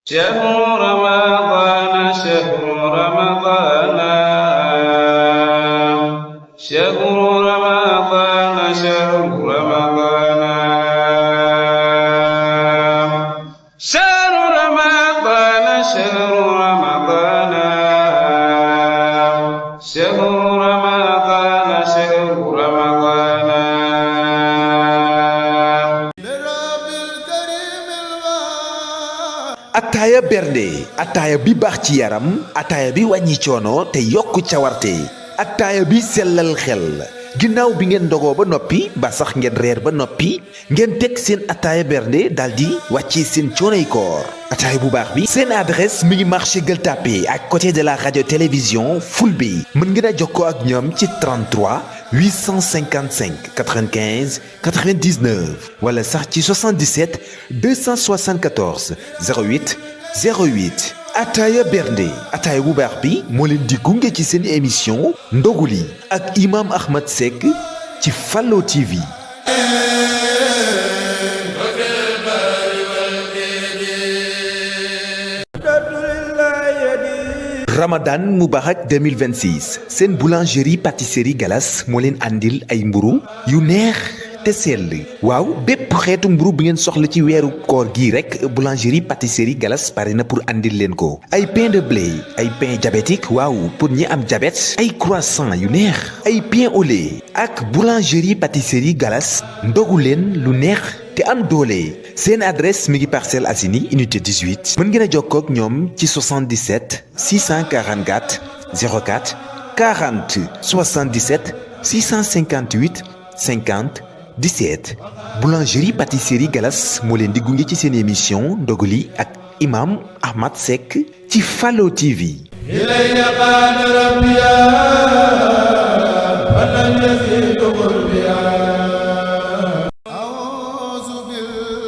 شهر رمضان شهر رمضان شهر رمضان شهر رمضان شهر رمضان شهر رمضان شهر رمضان شهر رمضان ataaya bernde ataaya bi baax ci yaram ataaya bi wàññi coono te yokk cawarte ataaya bi sellal xel ginnaaw bi ngeen ndogoo ba noppi ba sax ngeen reer ba noppi ngeen teg seen ataaya bernde daldi wàcce seen coonoy koor ataaya bu baax bi seen adresse mi ngi marché Gueule Tapée à côté de la radio télévision Fulbe mën ngeen a jokkoo ak ñoom ci 33 855 95 99 wala sax ci 77 274 08 08 ataaya bernde ataaya bu baax bi moo leen di gunge ci seen émission ndogu li ak imam Ahmed Seck ci Fallo TV. Ramadan Moubarak 2026 seen boulangerie pâtisserie Galas moo leen andil ay mburu yu neex te sell waaw bépp xeetu mburu bi ngeen soxla ci weeru koor gi rek boulangerie pâtisserie Galas pare na pour andil leen ko ay pain de blé ay pain diabétique waaw pour ñi am diabète ay croissant yu neex ay pain au lait ak boulangerie pâtisserie Galas ndogu leen lu neex te am doole seen adresse mi ngi Parcelles Assainies unité 18 mën ngeen a jokkoo ak ñoom ci 77 644 04 40 77 658 50 17 boulangerie pâtisserie Galas moo leen di gunge ci seen émission ndogu li ak imam Ahmed Seck ci Fallo TV.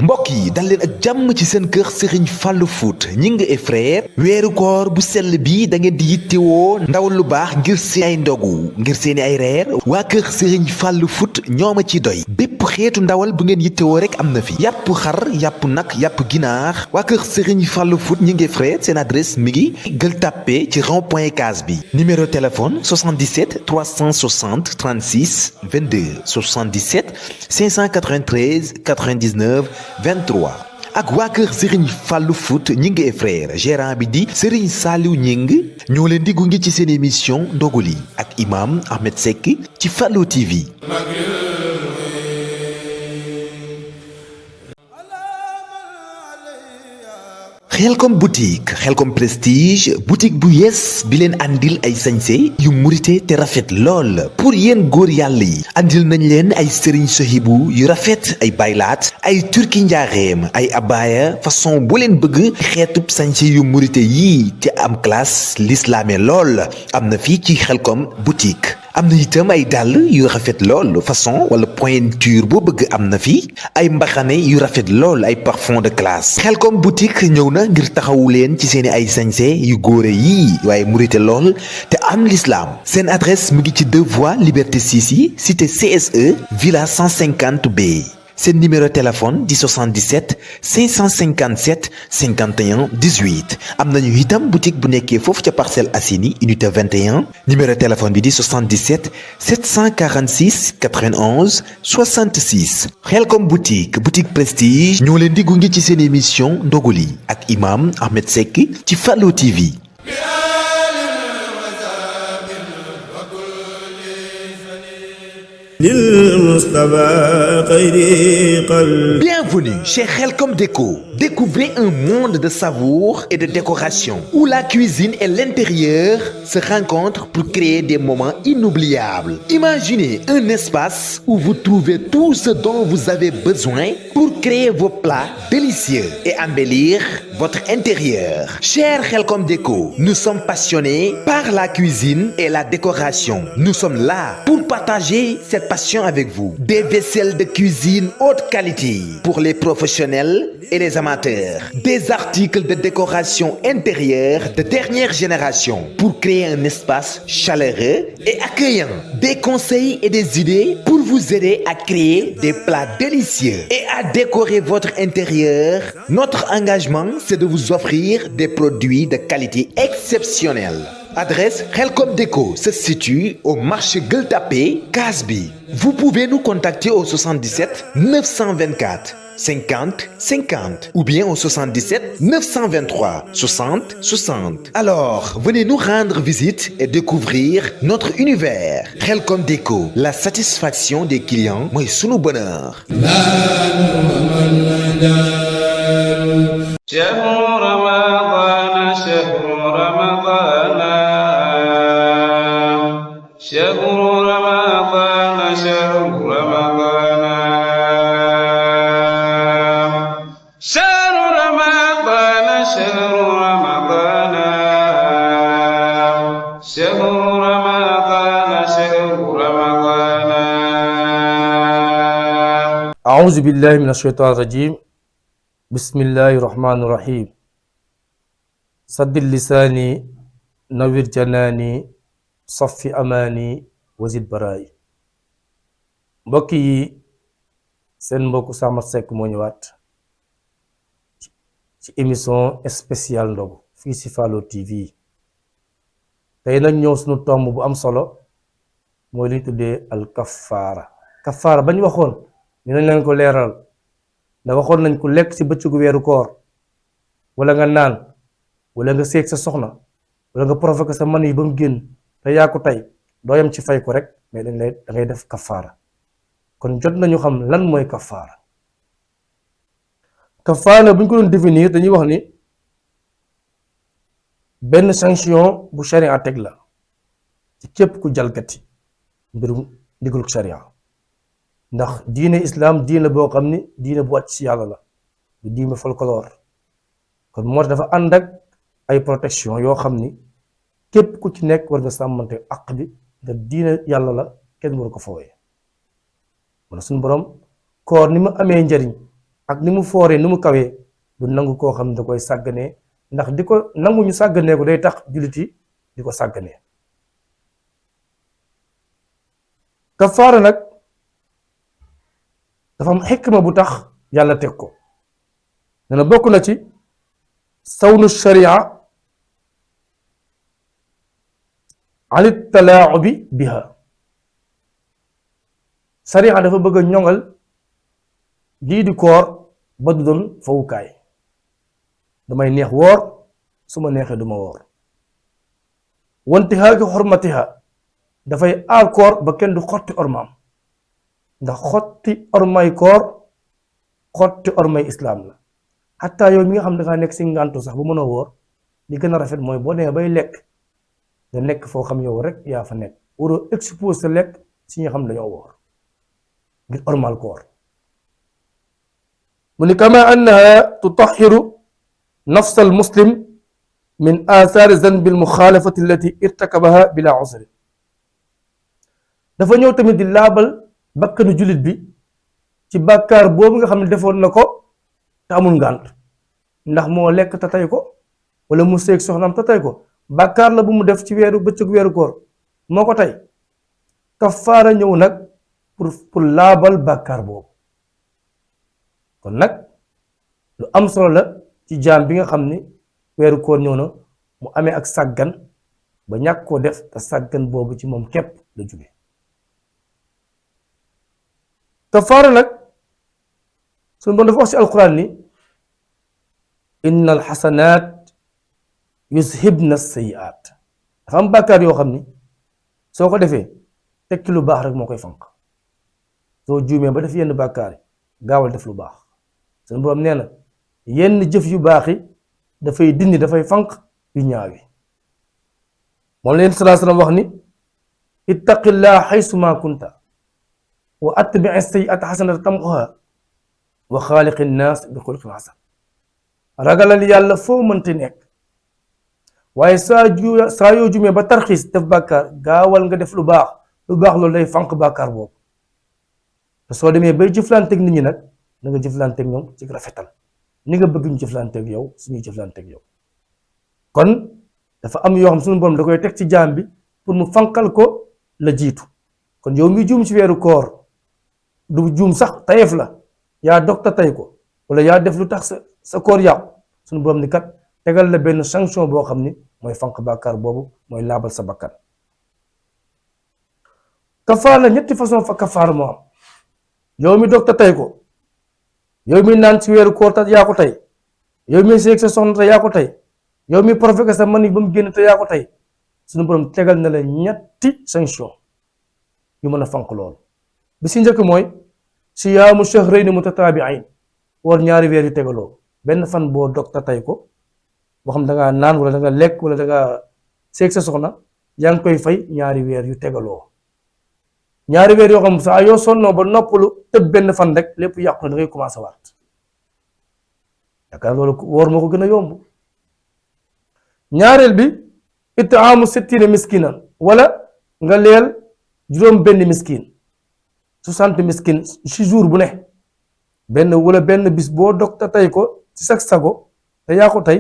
mbokk yi dal leen ak jàmm ci seen kër Serigne Fallou Foot Gningue et frère weeru koor bu sell bi da ngeen di yittewoo ndawal lu baax ngir seen ay ndogu ngir seeni ay reer waa kër Serigne Fallou Foot ñooma ci doy bépp xeetu ndawal bu ngeen yittewoo rek am na fi yàpp xar yàpp nag yàpp ginaar waa kër Serigne Fallou Foot Gningue et frère seen adresse mi ngi Gueule Tapée ci rond-point Case bi numéro téléphone 77 360 36 22 77 593 99 23 ak waa kër Serigne Fallou Foot Gningue et frère gérant bi di Serigne Saliou Gningue ñoo leen di gunge ci seen émission ndogu li ak imam Ahmed Seck ci Fallo TV. Xelcom boutique Xelcom prestige boutique bu yees bi leen andil ay sañse yu murite te rafet lool pour yéen góor yàlla yi andil nañ leen ay sëriñ sohibu yu rafet ay baylaat ay turki njaareem ay abaya façon bu leen bëgg xeetub sañse yu murite yii te am classe lislaame lool am na fii ci Xelcom boutique am na itam ay dàll yu rafet lool façon wala pointure boo bëgg am na fi ay mbaxane yu rafet lool ay parfum de classe Xelcom boutique ñëw na ngir taxawu leen ci seeni ay sañse yu góore yii waaye murite lool te am l'islam seen adresse mu ngi ci 2 voies Liberté 6 yi cité CSE villa 150B seen numéro téléphone di 77 557 51 18 am nañu itam boutique bu nekkee foofu ca Parcelles Assainies unité 21 numéro téléphone bi di 77 746 91 66 Xelcom boutique prestige ñoo leen di gunge ci seen émission ndogu li ak imam Ahmed Seck ci Fallo TV. Bienvenue chez Xelcom Déco. Découvrez un monde de savour et de décoration où la cuisine et l'intérieur se rencontrent pour créer des moments inoubliables. Imaginez un espace où vous trouvez tout ce dont vous avez besoin pour créer vos plats délicieux et embellir votre intérieur. Cher Xelcom Déco, nous sommes passionnés par la cuisine et la décoration. Nous sommes là pour partager cette passion avec vous. Des vaisselles de cuisine haute qualité pour les professionnels et les amateurs. Des articles de décoration intérieure de dernière génération pour créer un espace chaleureux et accueillant. Des conseils et des idées pour vous aider à créer des plats délicieux et à décorer votre intérieur. Notre engagement, c'est de vous offrir des produits de qualité exceptionnelle. Adresse Khelcom Déco se situe au marché Gueule Tapée, Casby. Vous pouvez nous contacter au 77 924 50 50 ou bien au 77 923 60 60. Alors, venez nous rendre visite et découvrir notre univers. Khelcom Déco, la satisfaction des clients, mooy sunu bonheur. أعوذ بالله من الشيطان الرجيم بسم الله الرحمن الرحيم صد لساني نوّر جناني صفي أماني وزد براي mbokk yi seen mbokk Samat Seck moo ñëwaat ci émission spéciale ndogu fii ci Fallou TV tey nag ñëw suñu tomb bu am solo mooy li ñu tuddee al kafaara bañ waxoon ñu nañ leen ko leeral ndax waxoon nañ ko lekk ci bëccëgu weeru koor wala nga naan wala nga seeg sa soxna wala nga provoqué sa man yi ba mu génn te yaa ko tey doo yam ci fay ko rek mais da ngay def kafaara kon jot nañu xam lan mooy kafaara bu ñu ko doon définir dañuy wax ni benn sanction bu sharia teg la ci képp ku jalgati mbirum ndigalu sharia ndax diine islam diine boo xam ni diine bu wàcc ci yàlla la du diine folklore kon moo tax dafa ànd ak ay protection yoo xam ni képp ku ci nekk war nga sàmmante àq bi nga diine yàlla la kenn waru ko fowee wala suñu borom koor ni mu amee njariñ ak ni mu fooree ni mu kawee du nangu koo xam ne da koy sàgganee ndax di ko nangu ñu sàgganee ko day tax jullit yi di ko sàgganee kafaara nag dafa am xikma bu tax yàlla teg ko dana bokk na ci sawnu sharia anit talaabi biha sharia dafa bëgg a ñoŋal lii di koor ba du doon fawukaay damay neex woor su ma neexee duma woor wantihaa ki xormatiha dafay aar koor ba kenn du xotti ormaam ndax xotti ormay koor xotti ormay islaam la xataa yow mi nga xam ne dangaa nekk si ngàntu sax bu mën a wóor li gën a rafet mooy boo demee bay lekk nga nekk foo xam yow rek yaa fa nekk waroo expose sa lekk si ñi xam dañoo wóor ngir ormal koor mu ni kama annaha tutahiru nafs al muslim min athari zanbi al muxaalafati allati irtakabaha bila usri dafa ñëw tamit di laabal bakkanu jullit bi ci bàkkaar boobu nga xam ne defoon na ko te amul ngànt ndax moo lekk te tey ko wala mu seeg soxnaam te tey ko bàkkaar la bu mu def ci bëccëgu weeru koor moo ko tey kafaara ñëw nag pour laabal bàkkaar boobu kon nag lu am solo la ci jaam bi nga xam ni weeru koor ñëw na mu amee ak sàggan ba ñàkk koo def te sàggan boobu ci moom képp la jóge kafaara nag suñu bon dafa wax ci alquran ni inna alxasanaat yushibna sayiat dafa am bàkkaar yoo xam ni soo ko defee tekki lu baax rek moo koy fanq soo juumee ba def yenn bàkkaar yi gaawal def lu baax suñu borom nee na yenn jëf yu baax yi dafay dindi dafay fanq yu ñaaw yi moom leen salaa salaam wax ni ittaqillaa xaysu ma kunta wa atbi'i sayyi'ata hasanatan tamhuha wa xaaliqi nnaas bi xuluqin hasan ragalal yàlla foo mënti nekk waaye saa yoo jumee ba tarxiis def bàkkaar gaawal nga def lu baax loolu day fànq bàkkaar boobu te soo demee bay jëflanteeg nit ñi nag na nga jëflanteeg ñoom ci rafetal ni nga bëgg ñu jëflanteeg yow suñuy jëflanteeg yow kon dafa am yoo xam suñu borom da koy teg ci jaam bi pour mu fanqal ko la jiitu kon yow mi juum ci weeru koor du juum sax tayef la yaa dog ta tay ko wala yaa def lu tax sa koor yàqu suñu borom ni kat tegal la benn sanction boo xam ni mooy fanq bàkkaar boobu mooy laabal sa bakkan kafaar la ñetti façon fa kafaar moo am yow mi dog ta tay ko yow mi naan ci weeru koor ta yaa ko tey yow mi seeg sa soxna te yaa ko tey yow mi profité sa mani ba mu génn te yaa ko tey suñu borom tegal na la ñetti sanction yu mën a fanq loolu bi si njëkk mooy siyaamu shahrayni mutataabi'ayn woor ñaari weer yu tegaloo benn fan boo dog ta tey ko boo xam da ngaa naan wala da nga lekk wala da nga seeg sa soxna yaa ngi koy fay ñaari weer yu tegaloo ñaari weer yoo xam saa yoo sonnoo ba noppalu tëb benn fan rek lépp yàqu na da ngay commencé waat yaakaar loolu woor moo ko gën a yomb ñaareel bi it'aamu sittina miskinan wala nga leel juróom benn miskin 60 miskin ci jour bu ne benn wala benn bis boo dog te tey ko ci sag sago te yaa ko tey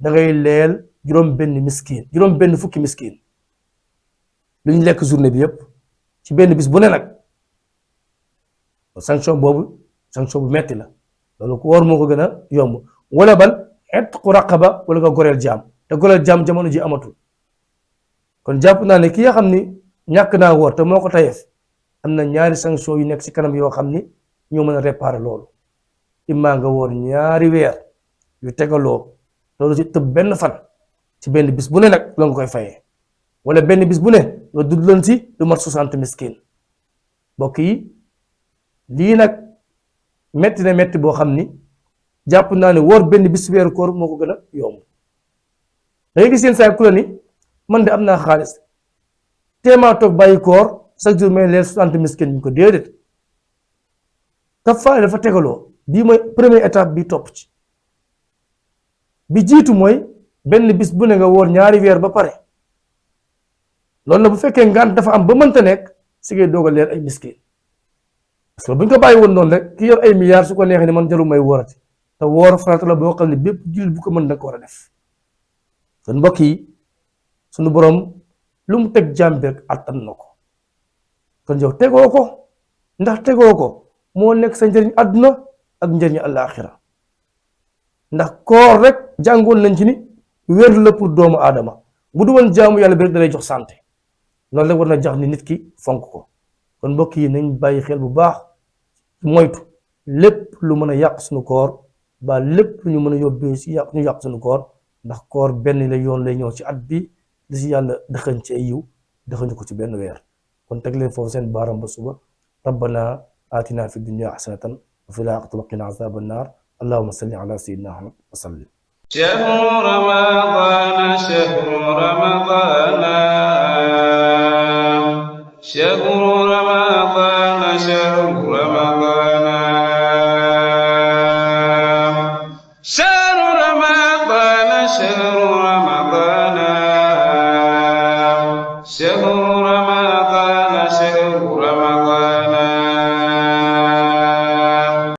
da ngay leel juróom benn miskin juróom benn fukki miskin lu ñu lekk journée bi yépp ci benn bis bu ne nag sanction boobu sanction bu metti la loolu ko woor moo ko gën a yomb wala bal itqu raqaba wala nga goreel jaam te goreel jaam jamono ji amatul kon jàpp naa ne ki nga xam ni ñàkk naa woor te moo ko tayeef am na ñaari sanction yu nekk ci kanam yoo xam ni ñoo mën a réparer loolu imma nga woor ñaari weer yu tegaloo loolu ci tëb benn fan ci benn bis bu ne nag la nga koy fayee wala benn bis bu ne nga dudloon si lu mat 60 miskin mbokk yi lii nag metti na metti boo xam ni jàpp naa ne woor benn bis weeru koor moo ko gën a yomb da ngay gis seen saa ku la ni man de am naa xaalis téemaa toog bàyyi koor chaque jour may leel 60 miskin ñu ko déedéet kafaara dafa tegaloo bii mooy première étape bi topp ci bi jiitu mooy benn bis bu ne nga woor ñaari weer ba pare loolu la bu fekkee ngant dafa am ba mënta nekk si ngay doog a leer ay miskin parce que bu ñu ko bàyyi woon noonu rek ki yor ay milliards su ko neexee ne man jarul may woorati te woor farata la boo xam ne bépp jullit bu ko mën na ko war a def kon mbokk yi suñu borom lu mu teg jaam bi rek attan na ko kon yow tegoo ko ndax tegoo ko moo nekk sa njëriñ àdduna ak njëriñ àllaaxira ndax koor rek jàngoon nañ ci ni wér la pour doomu aadama bu du woon jaamu yàlla bi rek da lay jox santé loolu rek war na jax ni nit ki fonk ko kon mbokk yi nañ bàyyi xel bu baax moytu lépp lu mën a yàq suñu koor ba lépp lu ñu mën a yóbbee si yàq ñu yàq suñu koor ndax koor benn la yoon lay ñëw ci at bi li si yàlla dëxañ ci ay yiw dëxañu ko ci benn weer kon teg leen foofu seen baaram ba suba rabbana atina fi dunya hasanatan wa fil aaxirati wa qina azaban naar allahumma salli ala sayyidina muhammad wa sallim شهر رمضان شهر رمضان شهر رمضان شهر رمضان شهر رمضان شهر رمضان شهر